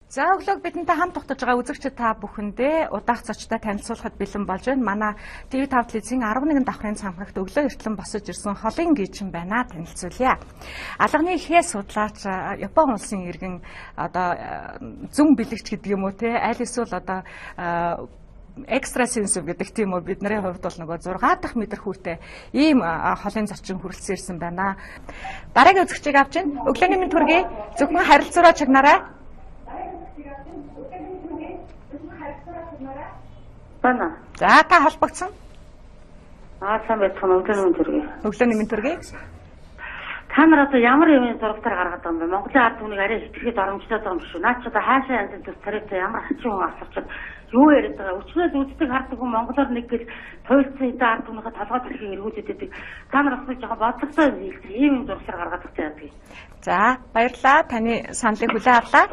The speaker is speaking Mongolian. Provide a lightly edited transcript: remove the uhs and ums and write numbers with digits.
За өглөөг бидэнтэй хамт тогтож байгаа үзэгчид та бүхэндээ удаах зочдтой танилцуулахад бэлэн болж байна. Манай TV5 телевизийн 11 давхрын цамхагт өглөө эртлэн босож ирсэн холын гийчин байна. Танилцуулъя. Алганы ихээс судлаач Япон улсын иргэн зүн бэлэгч гэдэг юм уу те аль эсвэл экстрасенсив гэдэг тийм үү бидний хувьд бол нөгөө 6 дахь метр хүртэл ийм холын зочин хүрэлцэн ирсэн байна. Дараагийн үзэгчийг авч байна. Өглөөний мэнд хүргэе. Зөвхөн харилцаараа чагнараа. Бана. За та холбогдсон. Сайн байцгаана. Өглөөний мэнд хүргэе. Өглөөний мэнд хүргэе. Та нар одоо ямар юм зурагтаар гаргаад байгаа юм бэ? Монголын ард түмнийг арай хэтэрхий доромжтой байгаа юм шүү. Наад чи одоо хаашаа янз бүр царайтай ямар хачин хүн асуучаад юу яриад байгаа. Өчнөөс үздэг хардаг хүн монголоор нэг гэл туйлцсан эдэн ард түмнийхээ толгой төлхийг эргүүлээд. Та нар бас жоохон бодлоготой ийм юм зурагтаар гаргаад байгаа яадаг. За баярлалаа. Таны саналыг хүлээн авлаа.